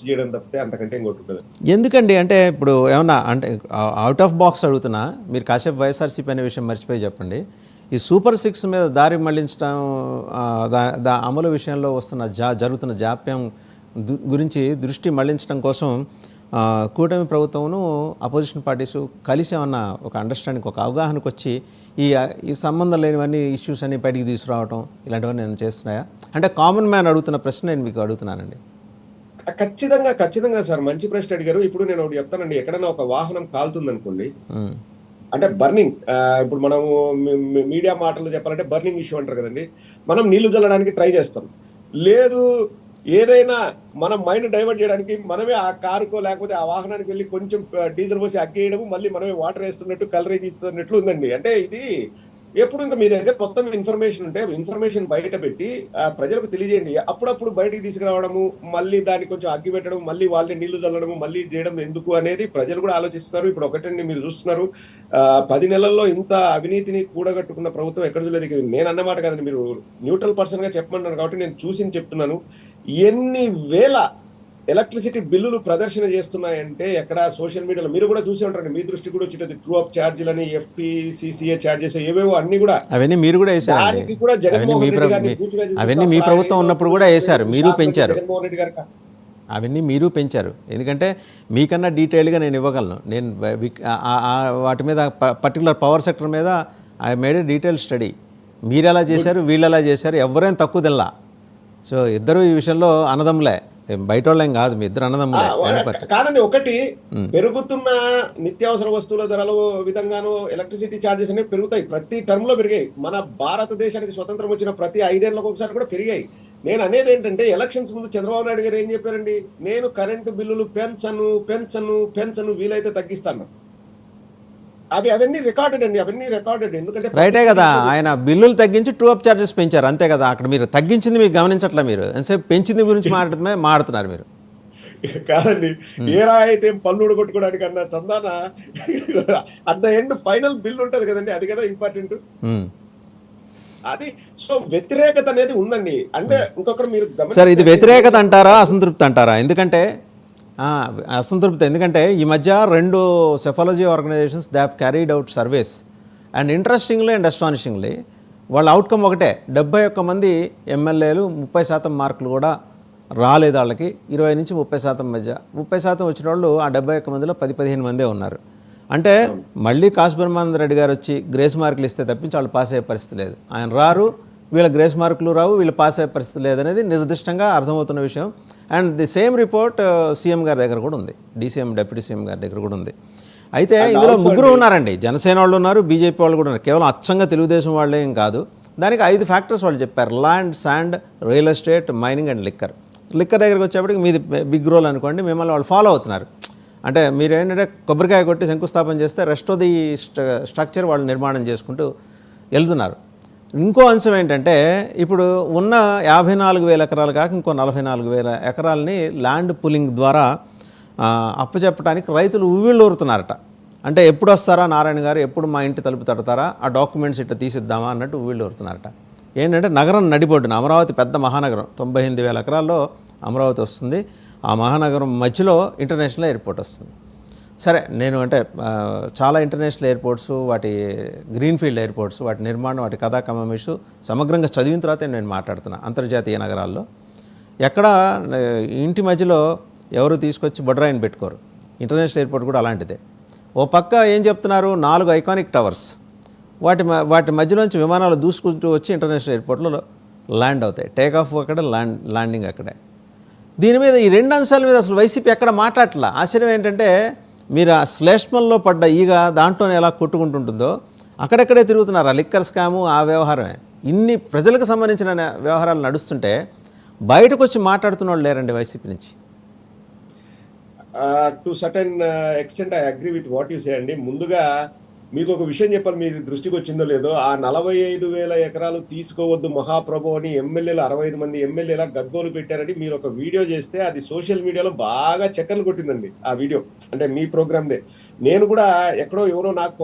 చేయడం తప్పితే అంతకంటే ఇంకోటి ఉండదు. ఎందుకండి అంటే ఇప్పుడు ఏమన్నా అంటే అవుట్ ఆఫ్ బాక్స్ అడుగుతున్నా, మీరు కాసేపు వైఎస్ఆర్సీపీ అనే విషయం మర్చిపోయి చెప్పండి. ఈ సూపర్ సిక్స్ మీద దారి మళ్లించడం, అమలు విషయంలో వస్తున్న జరుగుతున్న జాప్యం గురించి దృష్టి మళ్లించడం కోసం కూటమి ప్రభుత్వమును అపోజిషన్ పార్టీస్ కలిసి ఏమన్నా ఒక అండర్స్టాండింగ్, ఒక అవగాహనకు వచ్చి ఈ సంబంధం లేనివన్నీ ఇష్యూస్ అన్ని బయటికి తీసుకురావడం ఇలాంటివన్నీ నేను చేస్తున్నాయా? అంటే కామన్ మ్యాన్ అడుగుతున్న ప్రశ్న నేను మీకు అడుగుతున్నానండి. ఖచ్చితంగా సార్, మంచి ప్రశ్న అడిగారు. ఇప్పుడు నేను ఒకటి చెప్తానండి. ఎక్కడైనా ఒక వాహనం కాలుతుంది అనుకోండి, అంటే బర్నింగ్, ఇప్పుడు మనము మీడియా మాటలు చెప్పాలంటే బర్నింగ్ ఇష్యూ అంటారు కదండి. మనం నీళ్లు చల్లడానికి ట్రై చేస్తాం, లేదు ఏదైనా మనం మైండ్ డైవర్ట్ చేయడానికి మనమే ఆ కారుకో లేకపోతే ఆ వాహనానికి వెళ్ళి కొంచెం డీజిల్ పోసి అగ్గేయడము, మళ్ళీ మనమే వాటర్ వేస్తున్నట్టు కలరేజ్ ఇస్తున్నట్లు ఉందండి. అంటే ఇది ఎప్పుడు ఇంకా మీ దగ్గర మొత్తం ఇన్ఫర్మేషన్ ఉంటే ఇన్ఫర్మేషన్ బయట పెట్టి ప్రజలకు తెలియజేయండి. అప్పుడప్పుడు బయటికి తీసుకురావడము, మళ్ళీ దాన్ని కొంచెం అగ్గి పెట్టడం, మళ్ళీ వాళ్ళని నీళ్లు చల్లడము, మళ్ళీ చేయడం ఎందుకు అనేది ప్రజలు కూడా ఆలోచిస్తున్నారు. ఇప్పుడు ఒకటండి, మీరు చూస్తున్నారు 10 నెలల్లో ఇంత అవినీతిని కూడగట్టుకున్న ప్రభుత్వం ఎక్కడ చూడలేదు. నేను అన్నమాట కదండి, మీరు న్యూట్రల్ పర్సన్ గా చెప్పమన్నారు కాబట్టి నేను చూసి చెప్తున్నాను. ఎన్ని వేల ఎలక్ట్రిసిటీ బిల్లులు ప్రదర్శన చేస్తున్నాయంటే ఎక్కడ సోషల్ మీడియాలో మీరు కూడా చూసి ఉంటారండి, మీ దృష్టి కూడా వచ్చేది. ట్రూ అప్ ఛార్జీలని, FPCCA ఛార్జెస్, ఏవేవో అన్ని కూడా అవన్నీ మీరు కూడా వేసారు. దానికి కూడా జగన్మోహన్ రెడ్డి గారిని అవన్నీ మీ ప్రభుత్వం ఉన్నప్పుడు కూడా వేశారు, మీరు పెంచారు. జగన్మోహన్ రెడ్డి గారు అవన్నీ మీరు పెంచారు. ఎందుకంటే మీకన్నా డీటెయిల్గా నేను ఇవ్వగలను. నేను వాటి మీద పర్టికులర్ పవర్ సెక్టర్ మీద I made A detail study. మీరు ఎలా చేశారు, వీళ్ళు ఎలా చేశారు, ఎవరైనా తక్కువ తిల్లా. సో ఇద్దరు ఈ విషయంలో అన్నదమ్ములే, బయట వాళ్ళేం కాదు, మీ ఇద్దరు అన్నదమ్ములే. కాదండి, ఒకటి పెరుగుతున్న నిత్యావసర వస్తువుల ధరలు విధంగాను ఎలక్ట్రిసిటీ ఛార్జెస్ అనేవి పెరుగుతాయి. ప్రతి టర్మ్ లో పెరిగాయి. మన భారతదేశానికి స్వతంత్రం వచ్చిన ప్రతి 5 ఏళ్లకు ఒకసారి కూడా పెరిగాయి. నేను అనేది ఏంటంటే, ఎలక్షన్స్ ముందు చంద్రబాబు నాయుడు గారు ఏం చెప్పారండి, నేను కరెంటు బిల్లులు పెంచను వీలైతే తగ్గిస్తాను. అవన్నీ రికార్డెడ్ అండి, అవన్నీ రికార్డెడ్. ఎందుకంటే రైటే కదా, ఆయన బిల్లులు తగ్గించి ట్రూ అప్ ఛార్జెస్ పెంచారు, అంతే కదా. అక్కడ మీరు తగ్గించింది మీకు గమనించట్లా, మీరు ఎంతసేపు పెంచింది గురించి మాట్లాడుతున్నారు మీరు. కాదండి, ఏరా అయితే పన్నుడు కొట్టుకోవడానికి అన్న చందాన at the end final bill ఉంటది కదండి, అది కదా ఇంపార్టెంట్. అది సో వ్యతిరేకత అనేది ఉందండి. అంటే ఇంకొకటి మీరు సార్, ఇది వ్యతిరేకత అంటారా, అసంతృప్తి అంటారా? ఎందుకంటే అసంతృప్తి, ఎందుకంటే ఈ మధ్య 2 psephology organisations they have carried out surveys and interestingly and astonishingly వాళ్ళ అవుట్కమ్ ఒకటే. 71 మంది ఎమ్మెల్యేలు 30% మార్కులు కూడా రాలేదు వాళ్ళకి. 20 నుంచి 30% మధ్య. 30% వచ్చిన వాళ్ళు ఆ 71 మందిలో 10-15 మందే ఉన్నారు. అంటే మళ్ళీ కాసు బ్రహ్మానంద రెడ్డి గారు వచ్చి గ్రేస్ మార్కులు ఇస్తే తప్పించి వాళ్ళు పాస్ అయ్యే పరిస్థితి లేదు. ఆయన రారు, వీళ్ళ గ్రేస్ మార్కులు రావు, వీళ్ళు పాస్ అయ్యే పరిస్థితి లేదనేది నిర్దిష్టంగా అర్థమవుతున్న విషయం. And the same report CM గారి దగ్గర కూడా ఉంది, DCM డిప్యూటీ సీఎం గారి దగ్గర కూడా ఉంది. అయితే ఇందులో ముగ్గురు ఉన్నారండి, జనసేన వాళ్ళు ఉన్నారు, బీజేపీ వాళ్ళు కూడా ఉన్నారు. కేవలం అచ్చంగా తెలుగుదేశం వాళ్ళే ఏం కాదు. దానికి 5 ఫ్యాక్టర్స్ వాళ్ళు చెప్పారు: land, sand, real estate, mining and liquor. Liquor దగ్గరికి వచ్చేప్పటికి మీది బిగ్ రోల్ అనుకోండి, మిమ్మల్ని వాళ్ళు ఫాలో అవుతున్నారు. అంటే మీరు ఏంటంటే కొబ్బరికాయ కొట్టి శంకుస్థాపన చేస్తే రెస్ట్ ఆఫ్ ది స్ట్రక్చర్ వాళ్ళు నిర్మాణం చేసుకుంటూ వెళ్తున్నారు. ఇంకో అంశం ఏంటంటే, ఇప్పుడు ఉన్న 54,000 ఎకరాలు కాక ఇంకో 44,000 ఎకరాలని ల్యాండ్ పూలింగ్ ద్వారా అప్పచెప్పడానికి రైతులు ఉవ్విళ్ళూరుతున్నారట. అంటే ఎప్పుడు వస్తారా నారాయణ గారు, ఎప్పుడు మా ఇంటి తలుపు తడతారా, ఆ డాక్యుమెంట్స్ ఇట్లా తీసిద్దామా అన్నట్టు ఉవ్విళ్ళూరుతున్నారట. ఏంటంటే నగరం నడిబొడ్డున, అమరావతి పెద్ద మహానగరం, 98,000 ఎకరాల్లో అమరావతి వస్తుంది. ఆ మహానగరం మధ్యలో ఇంటర్నేషనల్ ఎయిర్పోర్ట్ వస్తుంది. సరే, నేను అంటే చాలా ఇంటర్నేషనల్ ఎయిర్పోర్ట్స్, వాటి గ్రీన్ఫీల్డ్ ఎయిర్పోర్ట్స్, వాటి నిర్మాణం, వాటి కథా కమమిషు సమగ్రంగా చదివిన తర్వాతే నేను మాట్లాడుతున్నా. అంతర్జాతీయ నగరాల్లో ఎక్కడ ఇంటి మధ్యలో ఎవరు తీసుకొచ్చి బొడ్రాయిని పెట్టుకోరు. ఇంటర్నేషనల్ ఎయిర్పోర్ట్ కూడా అలాంటిదే. ఓ పక్క ఏం చెప్తున్నారు, 4 ఐకానిక్ టవర్స్, వాటి మధ్యలోంచి విమానాలు దూసుకుంటూ వచ్చి ఇంటర్నేషనల్ ఎయిర్పోర్ట్లో ల్యాండ్ అవుతాయి. టేక్ ఆఫ్ అక్కడే, ల్యాండింగ్ అక్కడే. దీని మీద ఈ 2 అంశాల మీద అసలు వైసీపీ ఎక్కడ మాట్లాడట్లా. ఆశ్చర్యం ఏంటంటే, మీరు ఆ శ్లేష్మంలో పడ్డ ఈగ దాంట్లోనే ఎలా కొట్టుకుంటుంటుందో అక్కడెక్కడే తిరుగుతున్నారు. ఆ లిక్కర్ స్కాము, ఆ వ్యవహారమే. ఇన్ని ప్రజలకు సంబంధించిన వ్యవహారాలు నడుస్తుంటే బయటకు వచ్చి మాట్లాడుతున్న వాళ్ళు లేరండి వైసీపీ నుంచి. To certain extent I agree with what you say అండి. ముందుగా మీకు ఒక విషయం చెప్పాలి, మీ దృష్టికి వచ్చిందో లేదో, ఆ 45,000 ఎకరాలు తీసుకోవద్దు మహాప్రభు అని ఎమ్మెల్యేలు 65 మంది ఎమ్మెల్యేల గగ్గోలు పెట్టారని మీరు ఒక వీడియో చేస్తే అది సోషల్ మీడియాలో బాగా చక్కర్లు కొట్టిందండి. ఆ వీడియో అంటే మీ ప్రోగ్రామ్దే. నేను కూడా ఎక్కడో ఎవరో నాకు